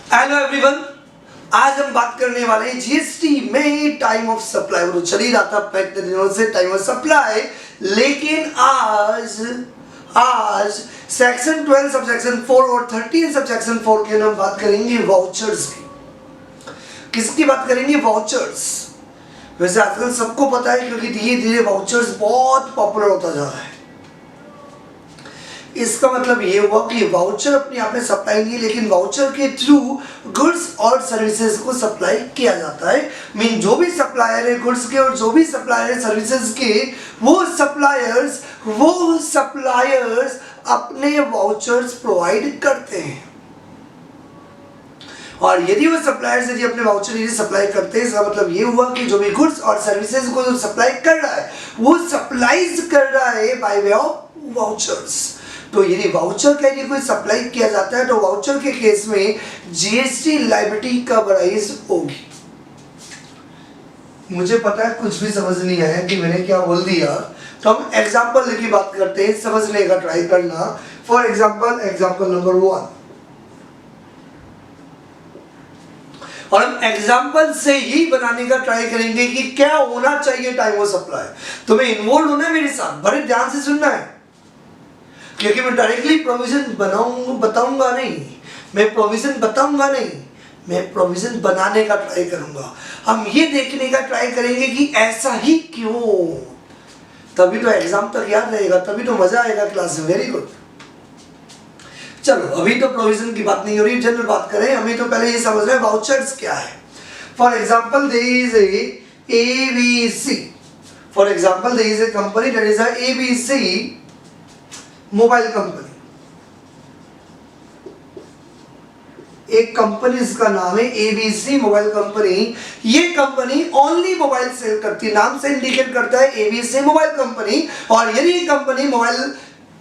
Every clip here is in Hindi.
हेलो एवरीवन, आज हम बात करने वाले हैं जीएसटी में टाइम ऑफ सप्लाई। वो चल ही रहा था पिछले दिनों से टाइम ऑफ सप्लाई, लेकिन आज सेक्शन 12 सब सेक्शन 4 और 13 सब सेक्शन 4 के हम बात करेंगे वाउचर्स की। किसकी बात करेंगे? वाउचर्स। वैसे आजकल सबको पता है क्योंकि धीरे धीरे वाउचर्स बहुत पॉपुलर होता जा रहा है। इसका मतलब ये हुआ कि वाउचर अपने आप में सप्लाई नहीं है, लेकिन वाउचर के थ्रू गुड्स और सर्विसेज को सप्लाई किया जाता है। मीन जो भी सप्लायर है गुड्स के और जो भी सप्लायर है सर्विसेज के, वो सप्लायर्स अपने वाउचर्स प्रोवाइड करते हैं। और यदि वो सप्लायर्स यदि अपने वाउचर सप्लाई करते हैं, इसका मतलब ये हुआ कि जो भी गुड्स और सर्विसेज को जो सप्लाई कर रहा है वो सप्लाईज कर रहा है बाय वे ऑफ वाउचर्स। तो यदि वाउचर का यदि कोई सप्लाई किया जाता है तो वाउचर के केस में जीएसटी लायबिलिटी कब राइज होगी। मुझे पता है कुछ भी समझ नहीं आया कि मैंने क्या बोल दिया, तो हम एग्जांपल लेके बात करते हैं, समझने का ट्राई करना। फॉर एग्जांपल नंबर 1, और हम एग्जाम्पल से ही बनाने का ट्राई करेंगे कि क्या होना चाहिए टाइम ऑफ सप्लाई। तुम्हें इन्वॉल्व होना है मेरे साथ, बड़े ध्यान से सुनना है, क्योंकि मैं डायरेक्टली प्रोविजन बताऊंगा नहीं, मैं प्रोविजन बनाने का ट्राई करूंगा। हम ये देखने का ट्राई करेंगे कि ऐसा ही क्यों, तभी तो एग्जाम तक याद रहेगा, तभी तो मजा आएगा क्लास में। Very good. चलो, अभी तो प्रोविजन की बात नहीं हो रही, जनरल बात करें। हमें तो पहले ये समझना है वाउचर्स क्या है। For example there is ABC। For example there is a company that is ABC mobile company. एक कंपनी इसका नाम है ABC मोबाइल कंपनी। ये कंपनी ओनली मोबाइल सेल करती है, नाम से इंडिकेट करता है ABC मोबाइल कंपनी। और यदि ये कंपनी मोबाइल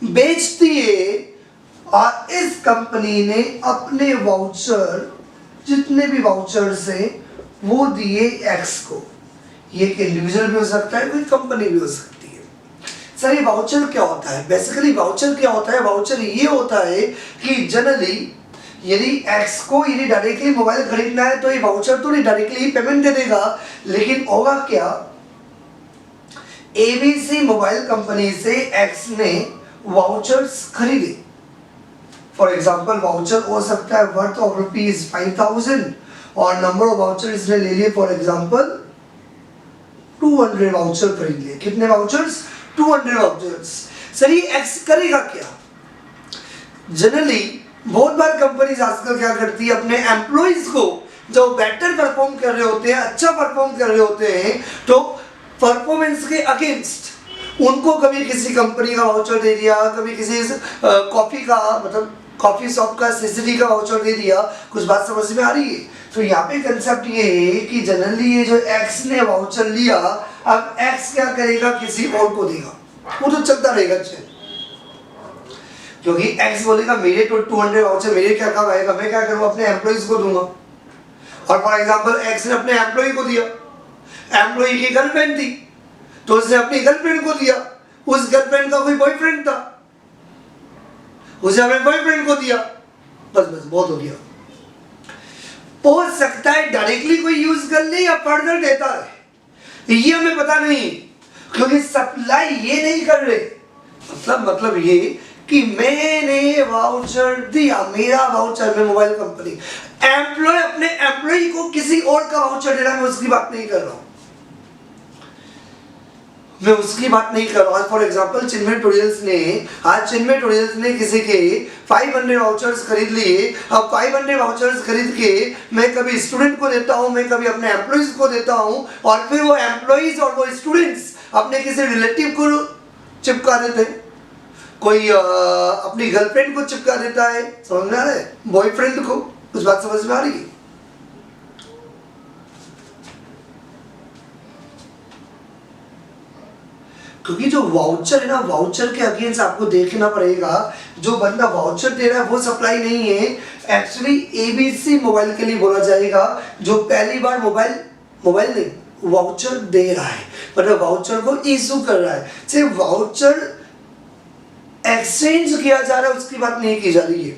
बेचती है और इस कंपनी ने अपने वाउचर, जितने भी वाउचर्स हैं वो दिए X को। ये एक इंडिविजुअल भी हो सकता है, कोई कंपनी भी हो सकती है। सर ये वाउचर क्या होता है? बेसिकली वाउचर क्या होता है? वाउचर ये होता है कि जनरली यदि X को यदि डायरेक्टली मोबाइल खरीदना है तो ये वाउचर तो नहीं डायरेक्टली पेमेंट दे देगा, लेकिन होगा क्या, ABC मोबाइल कंपनी से X ने वाउचर्स खरीदे। फॉर एग्जाम्पल वाउचर हो सकता है वर्थ ऑफ ₹5,000 और नंबर ऑफ वाउचर इसने ले लिए, फॉर एग्जाम्पल 200 वाउचर खरीद लिए। कितने वाउचर्स? 200 वाउचर्स। सर ये X करेगा क्या? जनरली बहुत बार कंपनीज आजकल क्या करती है, अपने एम्प्लॉइज को जो बेटर परफॉर्म कर रहे होते हैं, अच्छा परफॉर्म कर रहे होते हैं, तो परफॉर्मेंस के अगेंस्ट उनको कभी किसी कंपनी का वाउचर दे दिया, कभी किसी कॉफी का, मतलब कॉफी शॉप का CCD का वाउचर दे दिया। कुछ बात समझ में आ रही है? तो यहाँ पे कंसेप्ट ये है कि जनरली ये जो X ने वाउचर लिया, अब X क्या करेगा, किसी और को देगा। वो तो चलता रहेगा चल, क्योंकि X बोलेगा मेरे तो 200 वाउचर मेरे क्या काम आएगा, मैं क्या करूँ, अपने एम्प्लॉइज को दूंगा। और फॉर एग्जाम्पल X ने अपने एम्प्लॉय को दिया, एम्प्लॉय की गर्लफ्रेंड थी तो उसने अपनी गर्लफ्रेंड को दिया, उस गर्लफ्रेंड का कोई बॉयफ्रेंड था, उसे अपने बॉयफ्रेंड को दिया। बस बहुत हो गया। हो सकता है डायरेक्टली कोई यूज कर ले या फर्दर देता है, ये हमें पता नहीं, क्योंकि सप्लाई ये नहीं कर रहे। मतलब ये कि मैंने वाउचर दिया, मेरा वाउचर में मोबाइल कंपनी, एम्प्लॉय अपने एम्प्लॉय को किसी और का वाउचर दे रहा है, मैं उसकी बात नहीं कर रहा हूं, फॉर एग्जाम्पल चिन्मय टूरियल्स ने किसी के 500 वाउचर्स खरीद लिए। अब 500 वाउचर्स खरीद के मैं कभी स्टूडेंट को देता हूं, मैं कभी अपने एम्प्लॉइज को देता हूं, और फिर वो एम्प्लॉइज और वो स्टूडेंट्स अपने किसी रिलेटिव को चिपका देते हैं, कोई अपनी गर्लफ्रेंड को चिपका देता है, समझ में आ रहा है, बॉयफ्रेंड को। कुछ बात समझ में आ रही है? क्योंकि जो वाउचर है ना, वाउचर के अगेंस्ट आपको देखना पड़ेगा, जो बंदा वाउचर दे रहा है वो सप्लाई नहीं है, एक्चुअली ABC मोबाइल के लिए बोला जाएगा, जो पहली बार मोबाइल नहीं वाउचर दे रहा है, मतलब वाउचर को इशू कर रहा है। सिर्फ वाउचर एक्सचेंज किया जा रहा है उसकी बात नहीं की जा रही है।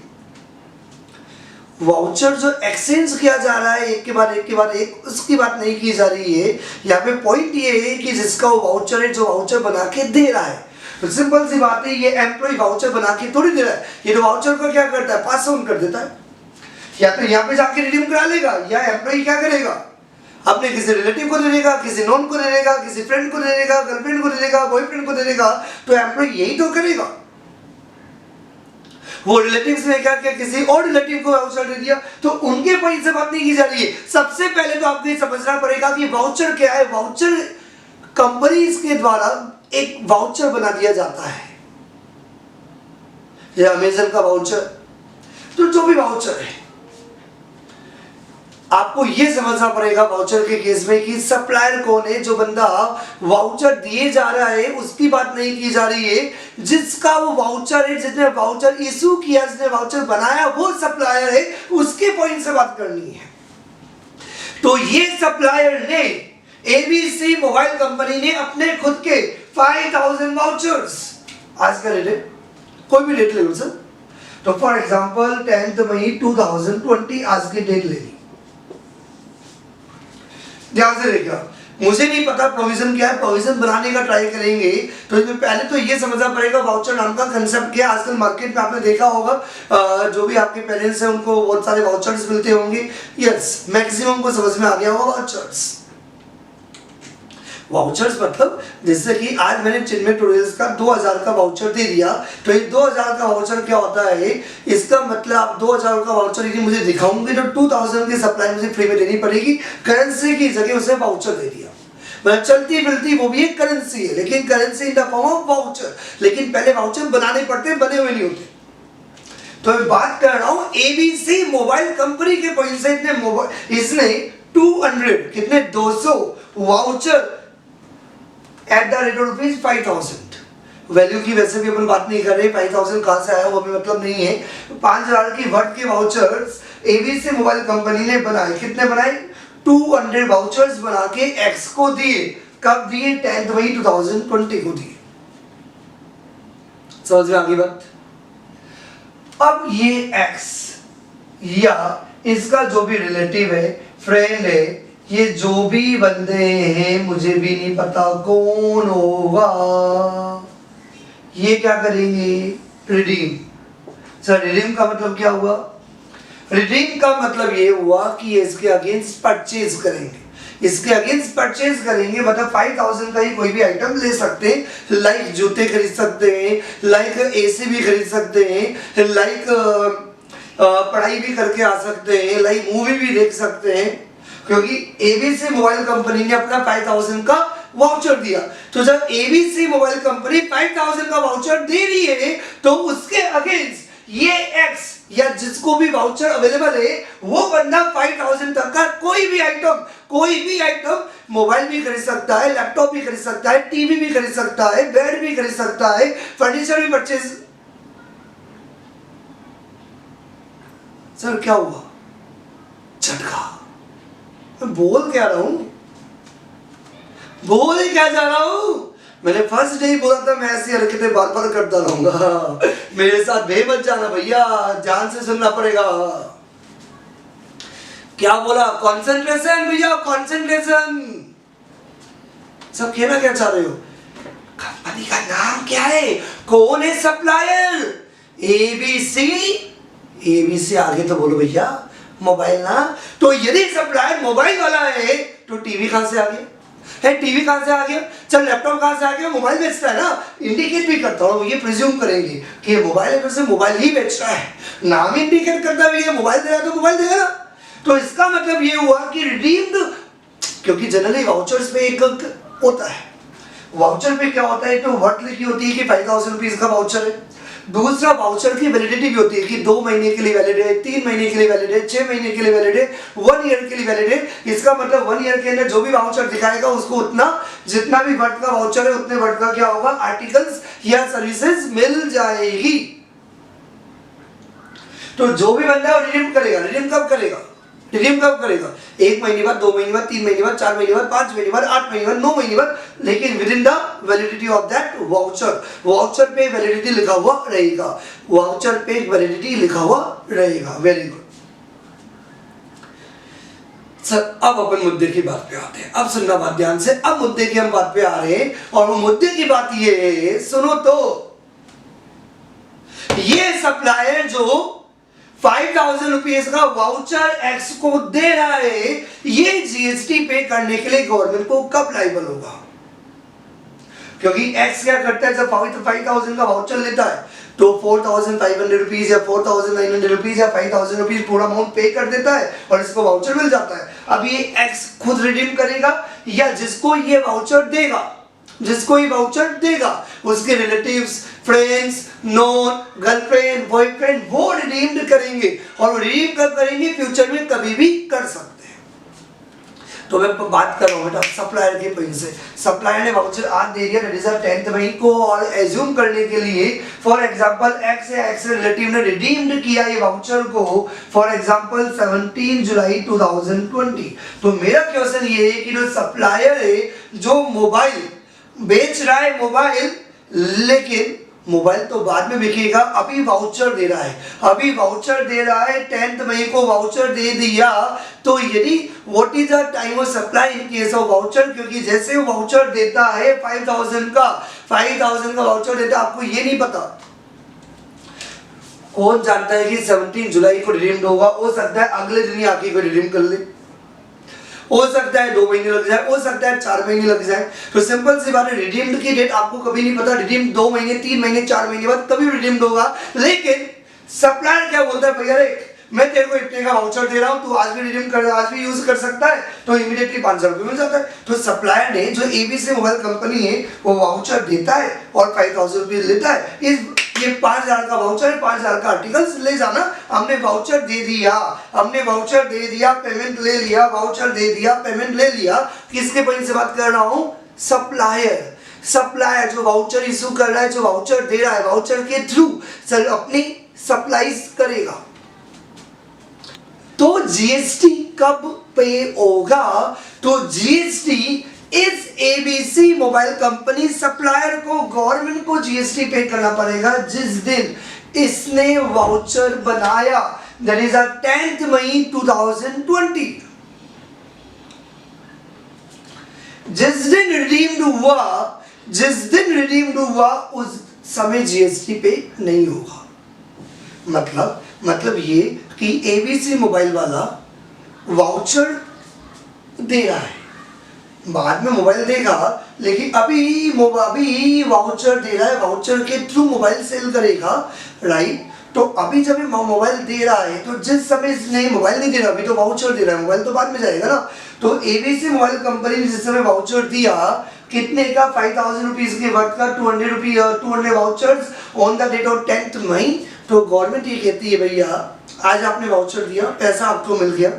वाउचर जो एक्सचेंज किया जा रहा है एक के बाद एक, उसकी बात नहीं की जा रही है। यहाँ पे पॉइंट ये है कि जिसका वो वाउचर है, जो वाउचर बना के दे रहा है। तो सिंपल सी बात है, ये एम्प्लॉय वाउचर बना के थोड़ी दे रहा है, ये तो वाउचर को क्या करता है, पास ऑन कर देता है। या तो यहाँ पे जाके रिडीम करा लेगा, या एम्प्लॉय क्या करेगा, अपने किसी रिलेटिव को दे देगा, किसी नॉन को दे देगा, किसी फ्रेंड को दे देगा, गर्लफ्रेंड को दे देगा, बॉयफ्रेंड को दे देगा। तो एम्प्लॉय यही तो करेगा। वो रिलेटिव्स ने क्या किया, किसी और रिलेटिव को वाउचर दे दिया, तो उनके पॉइंट से बात नहीं की जा रही है। सबसे पहले तो आपको ये समझना पड़ेगा कि वाउचर क्या है। वाउचर कंपनीज के द्वारा एक वाउचर बना दिया जाता है। ये अमेजन का वाउचर, तो जो भी वाउचर है, आपको ये समझना पड़ेगा वाउचर के केस में कि सप्लायर कौन है। जो बंदा वाउचर दिए जा रहा है उसकी बात नहीं की जा रही है, जिसका वो वाउचर है, जिसने वाउचर इशू किया, जिसने वाउचर बनाया, वो सप्लायर है, उसके पॉइंट से बात करनी है। तो ये सप्लायर ने, एबीसी मोबाइल कंपनी ने अपने खुद के 5000 वाउचर्स, आज का डेट है, कोई भी डेट ले लो सर, तो फॉर एग्जांपल 10 मई 2020 आज की डेट ले ली। ध्यान से देखिएगा, मुझे नहीं पता प्रोविजन क्या है, प्रोविजन बनाने का ट्राई करेंगे। तो इसमें पहले तो ये समझना पड़ेगा वाउचर नाम का कंसेप्ट क्या है। आजकल मार्केट में आपने देखा होगा, जो भी आपके पेरेंट्स हैं उनको बहुत सारे वाउचर्स मिलते होंगे। यस, मैक्सिमम को समझ में आ गया होगा वाउचर्स। वाउचर्स मतलब जैसे कि आज मैंने चिन्मय ट्यूटोरियल्स का 2000 का वाउचर दे दिया, तो ये 2000 का वाउचर क्या होता है, इसका मतलब आप 2000 का वाउचर यदि मुझे दिखाऊंगे तो 2000 की सप्लाई मुझे फ्री में देनी पड़ेगी। करेंसी की जगह उसे वाउचर दे दिया, मतलब चलती फिरती वो भी एक करेंसी है, लेकिन currency in the form of voucher. लेकिन पहले वाउचर बनाने पड़ते, बने हुए नहीं होते। तो मैं बात कर रहा हूं एबीसी मोबाइल कंपनी के पॉइंट से। इसने 200 कितने 200 voucher at the rate of ₹5000। Value की वैसे भी अपन बात नहीं कर रहे, 5000 कहां से आया वो हमें मतलब नहीं है। 5000 की वर्थ के वाउचर्स एबीसी मोबाइल कंपनी ने बनाए। कितने बनाए, 200 वाउचर्स बना के एक्स को दिए। कब दिए, 10 मई 2020 को दिए। समझ में आ गई बात। अब ये एक्स या इसका जो भी रिलेटिव है, फ्रेंड है, ये जो भी बंदे हैं, मुझे भी नहीं पता कौन होगा, ये क्या करेंगे, रिडीम। सर रिडीम का मतलब क्या हुआ, रिडीम का मतलब ये हुआ कि इसके अगेंस्ट परचेज करेंगे। इसके अगेंस्ट परचेज करेंगे मतलब 5000 का ही कोई भी आइटम ले सकते हैं। लाइक जूते खरीद सकते हैं, लाइक एसी भी खरीद सकते हैं, लाइक पढ़ाई भी करके आ सकते हैं, लाइक मूवी भी देख सकते हैं, क्योंकि एबीसी मोबाइल कंपनी ने अपना 5000 का वाउचर दिया। तो जब एबीसी मोबाइल कंपनी 5000 का वाउचर दे रही है, तो उसके अगेंस्ट ये एक्स या जिसको भी वाउचर अवेलेबल है, वो बंदा 5000 तक का कोई भी आइटम मोबाइल भी खरीद सकता है, लैपटॉप भी खरीद सकता है, टीवी भी खरीद सकता है, बेड भी खरीद सकता है, फर्नीचर भी परचेज। सर क्या हुआ, झटका। मैं बोल क्या रहा हूं, बोल ही क्या जा रहा हूं। मैंने फर्स्ट डे ही बोला था मैं ऐसी हरकतें बार बार करता रहूंगा। मेरे साथ बेबस जाना भैया, ध्यान से सुनना पड़ेगा। क्या बोला, कंसंट्रेशन भैया, कंसंट्रेशन। सब कहना क्या चाह रहे हो, कंपनी का नाम क्या है, कौन है सप्लायर, एबीसी। एबीसी आगे तो बोलो भैया, मोबाइल ना। तो यदि सप्लायर मोबाइल वाला है तो टीवी कहां से आ गया है, टीवी कहां से आ गया, चल लैपटॉप कहां से आ गया, मोबाइल बेचता है ना। इंडिकेट भी करता हूं, ये प्रिज्यूम करेंगे कि ये मोबाइल है, फिर से मोबाइल ही बेच रहा है, नाम इंडिकेट करता है ये मोबाइल दे रहा है तो मोबाइल देगा ना। तो इसका मतलब ये हुआ कि रिडीम्ड, क्योंकि जनरली वाउचर्स पे एक होता है, वाउचर पे क्या होता है, तो वर्थ लिखी होती है कि 5000 रुपीज का वाउचर है। दूसरा वाउचर की वैलिडिटी भी होती है कि 2 महीने के लिए वैलिड है, 3 महीने के लिए वैलिड है, 6 महीने के लिए वैलिड है, 1 ईयर के लिए वैलिड है। इसका मतलब 1 ईयर के अंदर जो भी वाउचर दिखाएगा उसको उतना, जितना भी वर्थ का वाउचर है उतने वर्थ का क्या होगा, आर्टिकल्स या सर्विसेज मिल जाएगी। तो जो भी बंदा रिडीम करेगा, रिडीम कब करेगा, 1 महीने बाद, 2 महीने बाद, 3 महीने बाद, 4 महीने बाद, 5 महीने बाद, 8 महीने बाद, 9 महीने बाद, लेकिन with in the validity of that voucher. Voucher पे वैलिडिटी लिखा हुआ रहेगा, वाउचर पे वैलिडिटी लिखा हुआ रहेगा। Very good. सर अब अपन मुद्दे की बात पे आते हैं, अब सुनना बात ध्यान से, अब मुद्दे की हम बात पे आ रहे हैं और वो मुद्दे की बात ये है, सुनो तो, ये सप्लायर जो 5,000 रुपीज का वाउचर एक्स को दे रहा है, ये जीएसटी पे करने के लिए गवर्नमेंट को कब लाइबल होगा? क्योंकि एक्स क्या करता है, जब 5,000 का वाउचर लेता है तो 4,500 रुपीज या 4,900 रुपीज या 5,000 रुपीज पूरा अमाउंट पे कर देता है और इसको वाउचर मिल जाता है। अब ये एक्स खुद रिडीम करेगा या जिसको ये वाउचर देगा, जिसको ये वाउचर देगा उसके relatives, friends, known, girlfriend, boyfriend वो रिडीम करेंगे और रिडीम कब करेंगे? फ्यूचर में कभी भी कर सकते हैं। तो मैं बात कर रहा हूँ बेटा सप्लायर के पॉइंट से। सप्लायर ने वाउचर आज दे दिया, दैट इज 10th मई को, और एज्यूम करने के लिए फॉर एग्जांपल एक्स या एक्स रिलेटिव ने रिडीम्ड किया ये वाउचर को फॉर एग्जांपल 17 जुलाई 2020। तो मेरा क्वेश्चन ये है कि जो सप्लायर है जो मोबाइल बेच रहा है मोबाइल, लेकिन मोबाइल तो बाद में बिकेगा, अभी वाउचर दे रहा है, अभी वाउचर दे रहा है, 10th मई को वाउचर दे दिया, तो यदि what is the time of supply in case of voucher? क्योंकि जैसे वो वाउचर देता है 5,000 का वाउचर देता है, आपको ये नहीं पता कौन जानता है कि 17 जुलाई को रिडीम्ड होगा, हो सकता है अगले दिन ही आके को रिडीम कर ले, हो सकता है 2 महीने लग जाए, हो सकता है 4 महीने लग जाए। तो सिंपल सी बात है, रिडीम्ड की डेट आपको कभी नहीं पता, रिडीम 2 महीने, 3 महीने, 4 महीने बाद कभी रिडीम्ड होगा। लेकिन सप्लायर क्या बोलता है, भैया मैं तेरे को इतने का वाउचर दे रहा हूं, तू आज भी रिडीम कर, आज भी यूज कर सकता है, तो इमीडिएटली 5,000 रुपये मिल जाता है। तो सप्लायर ने जो एबीसी मोबाइल कंपनी है वो वाउचर देता है और 5,000 रुपये लेता है। ये 5,000 का वाउचर है, 5,000 का आर्टिकल्स ले जाना, हमने वाउचर दे दिया, हमने वाउचर दे दिया, पेमेंट ले लिया, वाउचर दे दिया, पेमेंट ले लिया। किसके पॉइंट से बात कर रहा हूं? सप्लायर। सप्लायर जो वाउचर इशू कर रहा है, जो वाउचर दे रहा है, वाउचर के थ्रू सर अपनी सप्लाईज करेगा। तो जीएसटी कब पे होगा? तो जीएसटी इस एबीसी मोबाइल कंपनी सप्लायर को, गवर्नमेंट को जीएसटी पे करना पड़ेगा जिस दिन इसने वाउचर बनाया, दैट इज 10th मई 2020। जिस दिन रिडीम्ड हुआ उस समय जीएसटी पे नहीं होगा। मतलब ये कि एबीसी मोबाइल वाला वाउचर दे रहा है, बाद में मोबाइल देगा, लेकिन अभी वाउचर दे रहा है, वाउचर के थ्रू मोबाइल सेल करेगा, राइट? तो अभी जब मोबाइल दे रहा है तो जिस समय इसने मोबाइल नहीं दे रहा, अभी तो वाउचर दे रहा है, मोबाइल तो बाद में जाएगा ना। तो एबीसी मोबाइल कंपनी ने जिस समय वाउचर दिया कितने का, 5,000 रुपीज के वर्थ का 200 vouchers on the date of 10th मई। तो गवर्नमेंट ये कहती है भैया आज आपने वाउचर दिया, पैसा आपको मिल गया,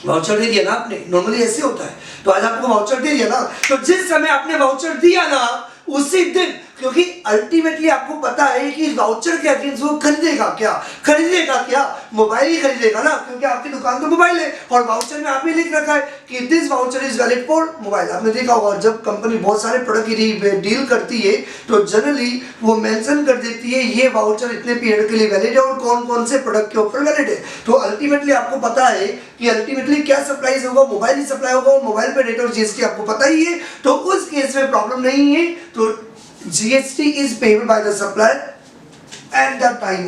वाउचर दे दिया ना आपने, नॉर्मली ऐसे होता है, तो आज आपको वाउचर दे दिया ना, तो जिस समय आपने वाउचर दिया ना उसी दिन, क्योंकि अल्टीमेटली आपको पता है कि वाउचर के अगेंस्ट वो खरीदेगा क्या, मोबाइल ही खरीदेगा ना, क्योंकि आपकी दुकान तो मोबाइल है और वाउचर में आपने लिख रखा है कि this voucher is valid for mobile. आपने देखा होगा जब कंपनी बहुत सारे प्रोडक्ट की डील करती है तो जनरली वो मेंशन कर देती है ये वाउचर इतने पीरियड के लिए वैलिड है और कौन कौन से प्रोडक्ट के ऊपर वैलिड है। तो अल्टीमेटली आपको पता है कि अल्टीमेटली क्या सप्लाई होगा, मोबाइल ही सप्लाई होगा और मोबाइल पे रेट ऑफ जीएसटी आपको पता ही है, तो उस केस में प्रॉब्लम नहीं है। तो GST is paid by the supplier at the time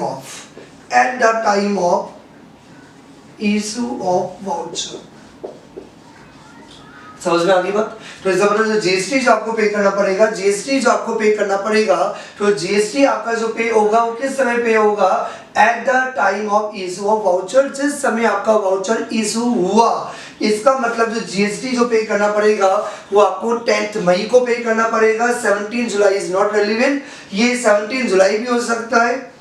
of issue of voucher। समझ में आ गई बात? तो इसका मतलब जीएसटी जो आपको पे करना पड़ेगा, तो जीएसटी आपका जो पे होगा वो किस समय पे होगा? Eight the time of issue of voucher, जिस समय आपका वाउचर इशू हुआ। इसका मतलब जो जीएसटी जो पे करना पड़ेगा वो आपको 10th मई को पे करना पड़ेगा। 17 जुलाई इज नॉट रेलिवेंट, ये 17 जुलाई भी हो सकता है,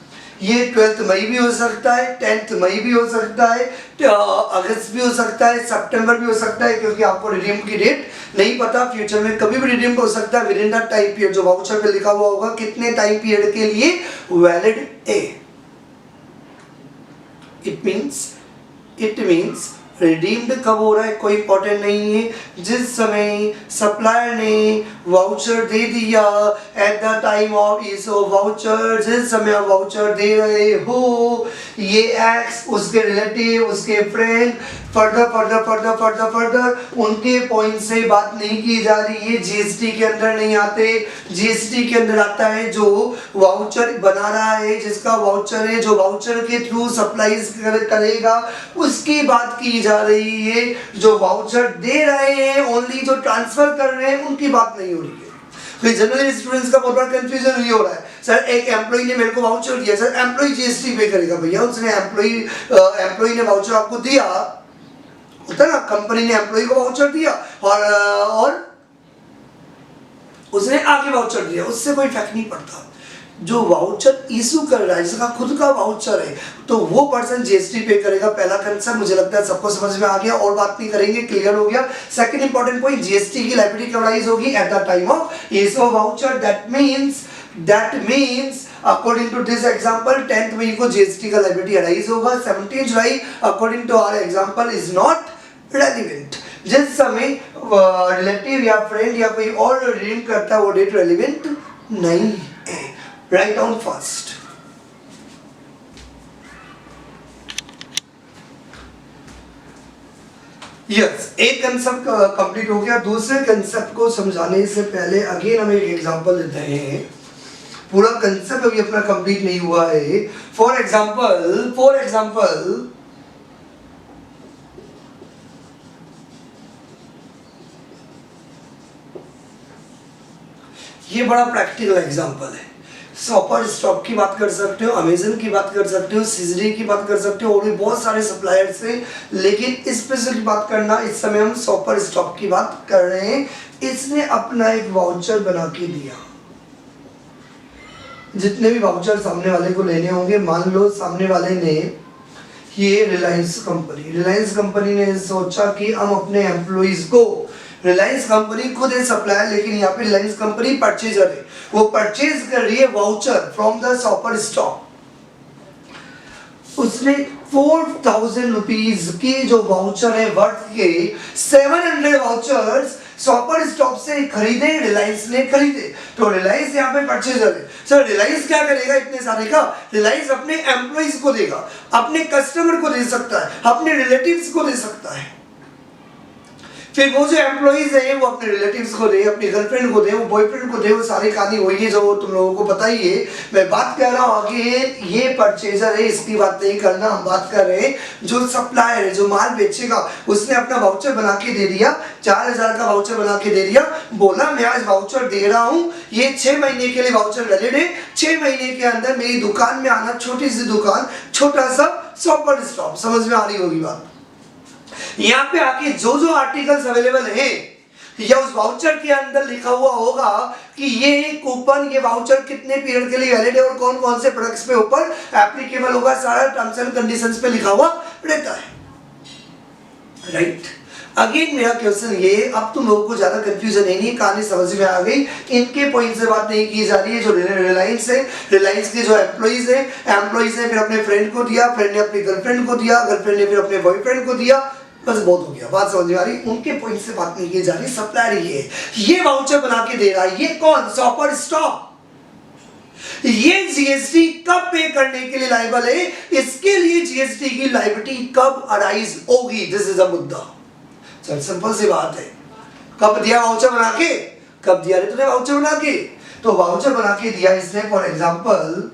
ये 12th मई भी हो सकता है, 10th मई भी हो सकता है, अगस्त भी हो सकता है, सितंबर भी हो सकता है, क्योंकि आपको रिडीम की डेट नहीं पता, फ्यूचर में कभी भी रिडीम हो सकता है with in the time period जो वाउचर पे लिखा हुआ होगा कितने टाइम पीरियड के लिए वैलिड है। इट मींस रिडीम्ड कब हो रहा है कोई इंपॉर्टेंट नहीं है, जिस समय सप्लायर ने वाउचर दे दिया eight the time of issue voucher, जिस समय आप वाउचर दे रहे हो, ये एक्स उसके रिलेटिव, उसके फ्रेंड, फर्दर उनके पॉइंट से बात नहीं की जा रही है, जीएसटी के अंदर नहीं आते। जीएसटी के अंदर आता है जो वाउचर बना रहा है, जिसका वाउचर है, जो वाउचर के थ्रू सप्लाईज करेगा, उसकी बात की जा रही है। जो वाउचर दे रहे हैं, ओनली जो ट्रांसफर कर रहे हैं, उनकी बात नहीं हो रही है। तो जनरली स्टूडेंट्स का बहुत बड़ा कंफ्यूजन ये हो रहा है, सर एक एम्प्लॉय ने मेरे को वाउचर दिया, सर एम्प्लॉय जीएसटी पे करेगा भैया, उसने एम्प्लॉय ने वाउचर आपको दिया होता ना, कंपनी ने एम्प्लॉय को वाउचर दिया और उसने आगे वाउचर दिया, उससे कोई फर्क नहीं पड़ता। जो वाउचर इशू कर रहा है, जिसका खुद का वाउचर है, तो वो पर्सन जीएसटी पे करेगा। पहला कंसेप्ट मुझे लगता है सबको समझ में आ गया, और बात नहीं करेंगे, क्लियर हो गया। सेकंड इंपॉर्टेंट पॉइंट, जीएसटी की लायबिलिटी कब राइज होगी? At the time of issue of voucher. That means according to this example 10th मई को जीएसटी का लायबिलिटी अराइज होगा। 17 जुलाई according to our example is not relevant. जिस समय रिलेटिव या फ्रेंड या कोई और रिडीम करता है, वो डेट रेलिवेंट नहीं है। Write down first. यस, एक कंसेप्ट कंप्लीट हो गया। दूसरे कंसेप्ट को समझाने से पहले अगेन हम एक एग्जांपल लेते हैं। पूरा कंसेप्ट अभी अपना कंप्लीट नहीं हुआ है। फॉर एग्जांपल ये बड़ा प्रैक्टिकल एग्जांपल है। शॉपर स्टॉप की बात कर सकते हो, अमेजन की बात कर सकते हो, सीजरी की बात कर सकते हो, और भी बहुत सारे सप्लायर्स हैं, लेकिन स्पेशल बात करना, इस समय हम शॉपर स्टॉप की बात कर रहे हैं। इसने अपना एक वाउचर बना के दिया। जितने भी वाउचर सामने वाले को लेने होंगे, मान लो सामने वाले ने, ये रिलायंस कंपनी ने सोचा कि हम अपने एम्प्लॉइज को, रिलायंस कंपनी खुद है सप्लायर, लेकिन यहाँ पे रिलायंस कंपनी परचेजर है, वो परचेज कर रही है voucher from the shopper stop. उसने 4000 रुपीज की जो वाउचर है वर्थ के 700 वाउचर्स शॉपर स्टॉप से खरीदे, रिलायंस ने खरीदे। तो रिलायंस यहाँ पे परचेजर है। सर रिलायंस क्या करेगा इतने सारे का? रिलायंस अपने एम्प्लॉइज को देगा, अपने कस्टमर को दे सकता है, अपने रिलेटिव्स को दे सकता है। फिर वो जो एम्प्लॉइज हैं वो अपने रिलेटिव्स को दे, अपनी गर्लफ्रेंड को दे, वो बॉयफ्रेंड को दे, वो सारी कहानी वही है जो तुम लोगों को पता ही है। मैं बात कर रहा हूँ आगे, ये परचेजर है, इसकी बात नहीं करना। हम बात कर रहे हैं जो सप्लायर है, जो माल बेचेगा, उसने अपना वाउचर बना के दे दिया, 4000 का वाउचर बना के दे दिया, बोला मैं आज वाउचर दे रहा हूँ, ये 6 महीने के लिए वाउचर वैलिड है, 6 महीने के अंदर मेरी दुकान में आना, छोटी सी दुकान, छोटा सा शॉपर स्टॉप। समझ में आ रही होगी बात? यहाँ पे आके जो जो आर्टिकल्स अवेलेबल है, या उस वाउचर के अंदर लिखा हुआ होगा कि ये कूपन, ये वाउचर कितने पीरियड के लिए वैलिड है और कौन कौन से प्रोडक्ट्स पे ऊपर एप्लीकेबल होगा, सारा टर्म्स एंड कंडीशंस पे लिखा हुआ रहता है। राइट, अगेन मेरा क्वेश्चन ये, अब तुम लोगों को ज्यादा कंफ्यूजन नहीं, कहानी समझ में आ गई। इनके पॉइंट से बात नहीं की जा रही है। जो रिलायंस है, रिलायंस के जो एम्प्लॉइज ने फिर अपने फ्रेंड को दिया, फ्रेंड ने अपनी गर्लफ्रेंड को दिया, गर्लफ्रेंड ने फिर अपने बॉयफ्रेंड को दिया, बस बहुत हो गया, बात समझ में आ रही। उनके पॉइंट से बात नहीं की जा रही। सप्लायर ये वाउचर बना के दे रहा है, ये कौन? Shopper stop. ये जीएसटी कब पे करने के लिए लायबल है? इसके लिए जीएसटी की लायबिलिटी कब अराइज होगी? दिस इज अ मुद्दा। चल सिंपल सी बात है, कब दिया वाउचर बना के? कब दिया रे तूने वाउचर बना के? तो वाउचर बना के दिया इसने, फॉर एग्जांपल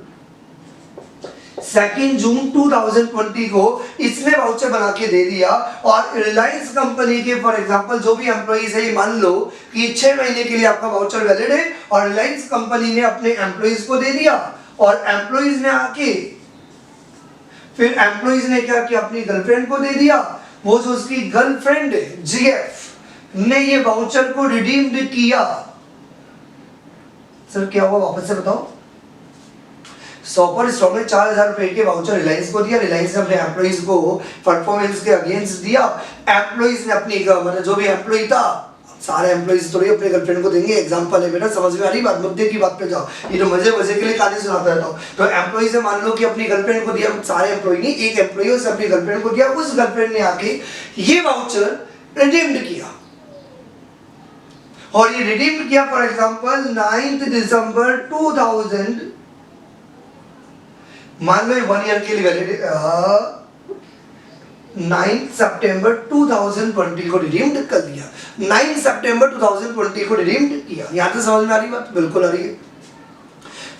2 जून 2020 को इसने वाउचर बना के दे दिया, और रिलायंस कंपनी के फॉर एग्जांपल जो भी एम्प्लॉइज है, मान लो कि 6 महीने के लिए आपका वाउचर वैलिड है, और रिलायंस कंपनी ने अपने एम्प्लॉइज को दे दिया, और एम्प्लॉइज ने आके, फिर एम्प्लॉइज ने क्या किया? अपनी गर्लफ्रेंड को दे दिया। वो जो उसकी गर्लफ्रेंड है, जीएफ ने ये वाउचर को रिडीम्ड किया। सर क्या हुआ वापस से बताओ? शॉपर स्टॉप ने 4000 रुपए के वाउचर रिलायंस को दिया, रिलायंस ने अपने एम्प्लॉइज को परफॉर्मेंस के अगेंस्ट दिया, एम्प्लॉइज ने अपनी, मतलब जो भी एम्प्लॉय था, सारे एम्प्लॉइज थोड़ी अपने गर्लफ्रेंड को देंगे, एग्जांपल है बेटा, समझ में आ रही बात, मुद्दे की बात पे जाओ, ये तो मजे मजे के लिए कहानी सुनाता रहता हूँ। तो एम्प्लॉइज से मान लो कि अपनी गर्लफ्रेंड को दिया, सारे एम्प्लॉय नहीं, एक एम्प्लॉय उसने अपनी गर्लफ्रेंड को दिया, उस गर्लफ्रेंड ने आके ये वाउचर रिडीम्ड किया, और ये रिडीम किया फॉर एग्जांपल 9 दिसंबर 2000, मान लो 1 ईयर के लिए वैलिड, 9 सितंबर 2020 को रिडीम्ड कर दिया, 9 सितंबर 2020 को रिडीम्ड किया। यहां तक समझ में आ रही बात? बिल्कुल आ रही है।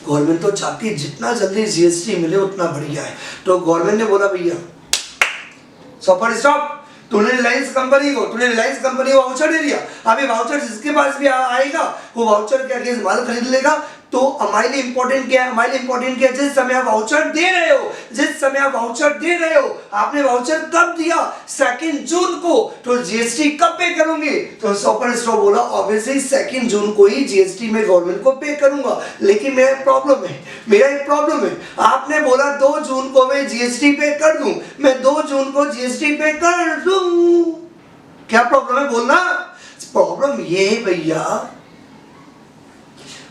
गवर्नमेंट तो चाहती है जितना जल्दी जीएसटी मिले उतना बढ़िया है, तो गवर्नमेंट ने बोला भैया सॉपर स्टॉप, तूने रिलायंस कंपनी को वाउचर दे दिया, अब ये वाउचर जिसके पास भी आएगा वो वाउचर के अगेंस्ट माल खरीद लेगा। तो हमारे लिए इंपॉर्टेंट क्या है? हमारे लिए इंपॉर्टेंट क्या है? जिस समय आप वाउचर दे रहे हो, आपने वाउचर कब दिया? 2 जून को, तो जीएसटी कब पे करोगे? तो सॉपर स्टॉप बोला ऑब्वियसली 2 जून को ही जीएसटी में गवर्नमेंट को पे करूंगा। लेकिन मेरा एक प्रॉब्लम है, आपने बोला 2 जून को मैं जीएसटी पे कर दूं, मैं 2 जून को जीएसटी पे कर दूं, क्या प्रॉब्लम है बोलना? प्रॉब्लम ये है भैया,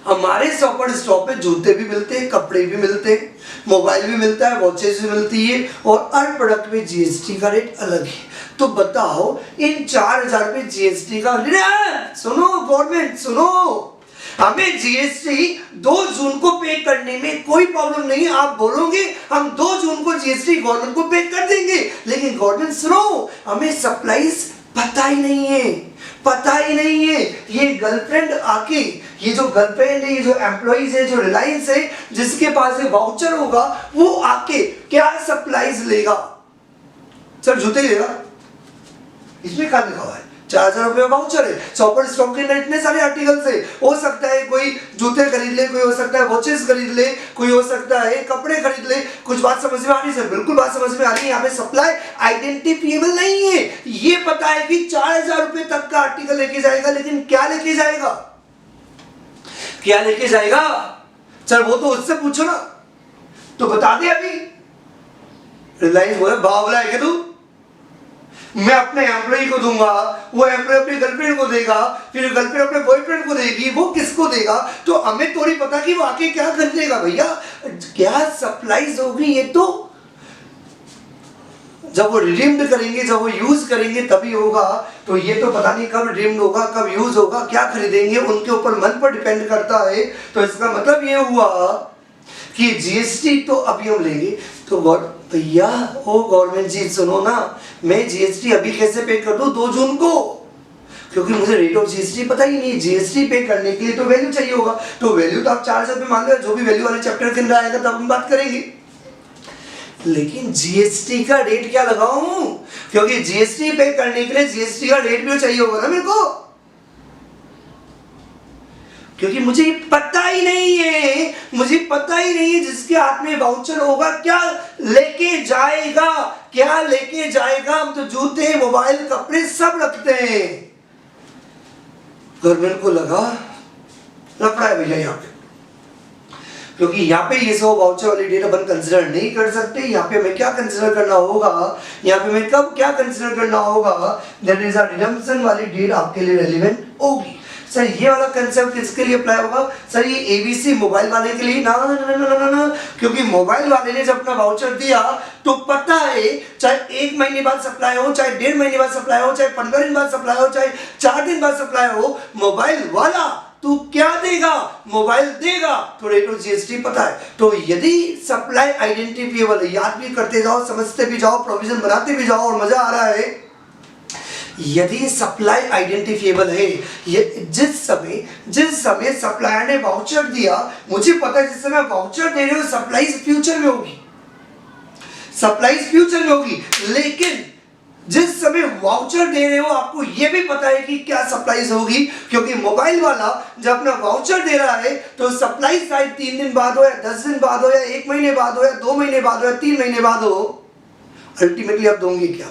हमारे सॉपर स्टॉप पे जूते भी मिलते हैं, कपड़े भी मिलते हैं, मोबाइल भी मिलता है, वॉचेस भी मिलती है, और हर प्रोडक्ट पे जीएसटी का रेट अलग है। तो बताओ इन 4000 पे जीएसटी का, सुनो गवर्नमेंट सुनो, हमें जीएसटी 2 जून को पे करने में कोई प्रॉब्लम नहीं है। आप बोलोगे हम 2 जून को जीएसटी गवर्नमेंट को पे कर देंगे, लेकिन गवर्नमेंट सुनो, हमें सप्लाईज पता ही नहीं है। ये गर्लफ्रेंड आके, ये जो गर्लफ्रेंड है, ये जो एम्प्लॉइज है, जो रिलायंस है, जिसके पास ये वाउचर होगा, वो आके क्या सप्लाईज लेगा? सर जूते लेगा, इसमें क्या लिखा हुआ है? 4000 रुपये वाउचर है, सॉपर स्टॉक के इतने सारे आर्टिकल्स है, हो सकता है कोई जूते खरीद ले, कोई हो सकता है वॉचेस खरीद ले, कोई हो सकता है कपड़े खरीद ले। कुछ बात समझ में आ रही है सर? बिल्कुल बात समझ में आ रही है। यहाँ पे सप्लाई आइडेंटिफिएबल नहीं है। ये पता है कि 4000 रुपये तक का आर्टिकल लेके जाएगा, लेकिन क्या लेके जाएगा? सर वो तो उससे पूछो ना, तो बता दे अभी। रिलायंस बोले बावला है क्या तू? मैं अपने एम्प्लॉय को दूंगा, वो एम्प्लॉय अपनी गर्लफ्रेंड को देगा, फिर गर्लफ्रेंड अपने बॉयफ्रेंड को देगी, वो किसको देगा? तो हमें थोड़ी पता कि वो आके क्या खरीदेगा भैया, क्या सप्लाईज होगी। ये तो जब वो रिडीम्ड करेंगे, जब वो यूज करेंगे तभी होगा। तो ये तो पता नहीं कब रिडीम्ड होगा, कब यूज होगा, क्या खरीदेंगे, उनके ऊपर मन पर डिपेंड करता है। तो इसका मतलब ये हुआ कि जीएसटी तो अभी हम लेंगे। तो भैया ओ गवर्नमेंट जी सुनो ना, मैं जीएसटी अभी कैसे पे कर दूं 2 जून को? क्योंकि मुझे रेट ऑफ जीएसटी पता ही नहीं। जीएसटी पे करने के लिए तो वैल्यू चाहिए होगा, तो वैल्यू तो आप 4000 पे मान लो, जो भी वैल्यू वाले चैप्टर के अंदर आएगा तब हम बात करेंगे। लेकिन जीएसटी का रेट क्या लगाऊं? क्योंकि जीएसटी पे करने के लिए जीएसटी का रेट भी चाहिए होगा ना मेरे को, क्योंकि मुझे पता ही नहीं है जिसके हाथ में वाउचर होगा क्या लेके जाएगा। हम तो जूते, मोबाइल, कपड़े सब रखते हैं। गवर्नमेंट को लगा लफड़ा है भैया यहाँ पे, क्योंकि यहाँ पे ये सब वाउचर वाली डेट अपन कंसिडर नहीं कर सकते। यहाँ पे हमें क्या कंसिडर करना होगा, यहाँ पे हमें कब क्या कंसिडर करना होगा, दैट इज अ रिडम्पशन वाली डेट आपके लिए रेलिवेंट होगी। सर ये वाला कंसेप्ट किसके लिए अप्लाई होगा? सर ये एबीसी मोबाइल वाले के लिए ना, क्योंकि मोबाइल वाले ने जब अपना वाउचर दिया तो पता है चाहे 1 महीने बाद सप्लाई हो, चाहे 1.5 महीने बाद सप्लाई हो, चाहे 15 दिन बाद सप्लाई हो, चाहे 4 दिन बाद सप्लाई हो, मोबाइल वाला तू क्या देगा? मोबाइल देगा। तो रेट ऑफ जीएसटी पता है। तो यदि सप्लाई आइडेंटिफिएबल है, याद भी करते जाओ, समझते भी जाओ, प्रोविजन बनाते भी जाओ और मजा आ रहा है। यदि सप्लाई आइडेंटिफिएबल है, जिस समय सप्लायर ने वाउचर दिया, मुझे पता है जिस समय वाउचर दे रहे हो सप्लाईज फ्यूचर में होगी, लेकिन जिस समय वाउचर दे रहे हो आपको यह भी पता है कि क्या सप्लाईज होगी, क्योंकि मोबाइल वाला जब अपना वाउचर दे रहा है तो सप्लाई शायद 3 दिन बाद हो, या 10 दिन बाद हो, या 1 महीने बाद हो, या 2 महीने बाद हो, या 3 महीने बाद हो। अल्टीमेटली आप दोगे क्या?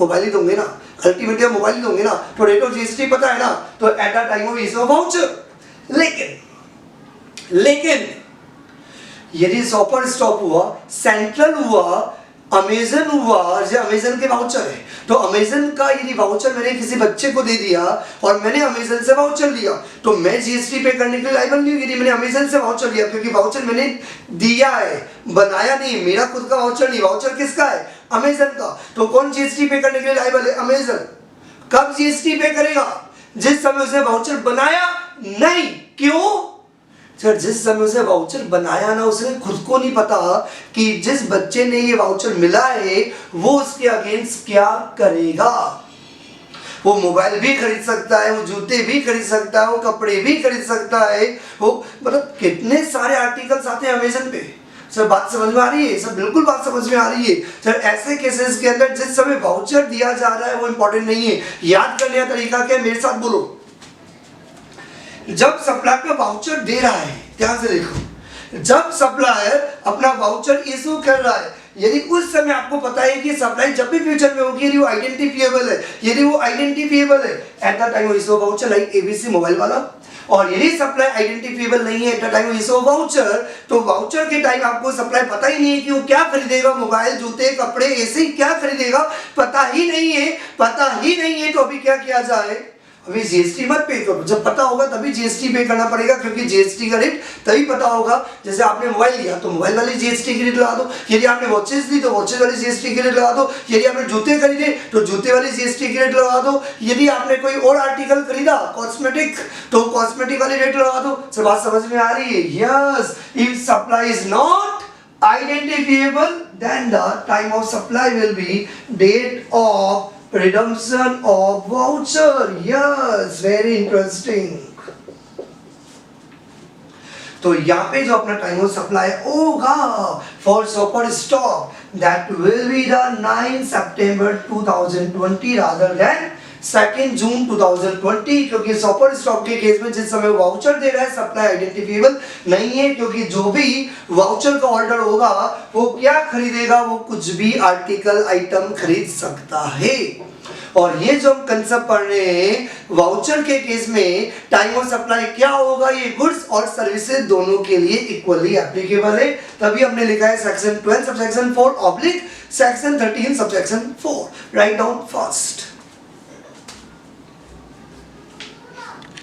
मोबाइल ही दोगे ना, अल्टीमेटली मोबाइल ही दोगे ना। तो रेट ऑफ जीएसटी पता है ना, तो eight the time of issue of voucher. लेकिन यदि सॉपर स्टॉप हुआ, सेंट्रल हुआ, अमेजन हुआ, जो अमेजन के वाउचर है, तो अमेजन का यदि वाउचर मैंने किसी बच्चे को दे दिया और मैंने अमेजन से वाउचर लिया, तो मैं जीएसटी पे करने के लिए लायबल नहीं हूँ यदि मैंने अमेजन से वाउचर लिया, क्योंकि वाउचर मैंने दिया है, बनाया नहीं, मेरा खुद का वाउचर नहीं, वाउचर किसका है? अमेजन का। तो कौन जीएसटी पे करने के लिए लायबल है? अमेजन। कब जीएसटी पे करेगा? जिस समय उसने वाउचर बनाया नहीं। क्यों? सर, जिस समय उसे वाउचर बनाया ना, उसे खुद को नहीं पता कि जिस बच्चे ने ये वाउचर मिला है वो उसके अगेंस्ट क्या करेगा। वो मोबाइल भी खरीद सकता है, वो जूते भी खरीद सकता है, वो कपड़े भी खरीद सकता है, वो मतलब कितने सारे आर्टिकल्स आते हैं अमेजन पे। सर, बात समझ में आ रही है? सर, बिल्कुल बात समझ में आ रही है। सर, ऐसे केसेस के अंदर जिस समय वाउचर दिया जा रहा है वो इंपॉर्टेंट नहीं है। याद करने का तरीका क्या है, मेरे साथ बोलो। जब सप्लायर वाउचर दे रहा है, ध्यान से देखो, जब सप्लायर अपना वाउचर इशू कर रहा है, यदि उस समय आपको पता है कि सप्लाई जब भी फ्यूचर में होगी यदि वो आइडेंटिफिएबल है, यदि वो आइडेंटिफिएबल है eight the time issue voucher, like ABC mobile वाला, और यदि सप्लाई आइडेंटिफिएबल नहीं है eight the time issue voucher, तो वाउचर के टाइम आपको सप्लाई पता ही नहीं है कि वो क्या खरीदेगा, मोबाइल, जूते, कपड़े, ऐसे क्या खरीदेगा, पता ही नहीं है। तो अभी क्या किया जाए? अभी जीएसटी मत पे करो, जब पता होगा तभी जीएसटी पे करना पड़ेगा, क्योंकि जीएसटी का रेट तभी पता होगा। जैसे आपने मोबाइल लिया तो मोबाइल वाली जीएसटी की रेट लगा दो, यदि आपने वॉचेस ली तो वॉचेस वाली जीएसटी की रेट लगा दो, यदि आपने जूते खरीदे तो जूते वाली जीएसटी की रेट लगा दो, यदि आपने कोई और आर्टिकल खरीदा कॉस्मेटिक तो कॉस्मेटिक वाली रेट लगा दो। सब बात समझ में आ रही है? Yes, if supply is not identifiable then the time of supply will be date of redemption of voucher. Yes, very interesting. तो यहाँ पे जो अपना टाइम ऑफ सप्लाई होगा for super stock that will be the 9 September 2020 rather than 2 जून 2020, क्योंकि सुपर स्टॉक के केस में जिस समय वाउचर दे रहा है सप्लाई आइडेंटिफिएबल नहीं है, क्योंकि जो भी वाउचर का ऑर्डर होगा वो क्या खरीदेगा? वो कुछ भी आर्टिकल आइटम खरीद सकता है। और ये जो हम कंसेप्ट पढ़ रहे हैं वाउचर के केस में टाइम ऑफ सप्लाई क्या होगा, ये गुड्स और सर्विसेज दोनों के लिए इक्वली एप्लीकेबल है। तभी हमने लिखा है section 12 subsection 4 oblique section 13 subsection 4। Write down fast.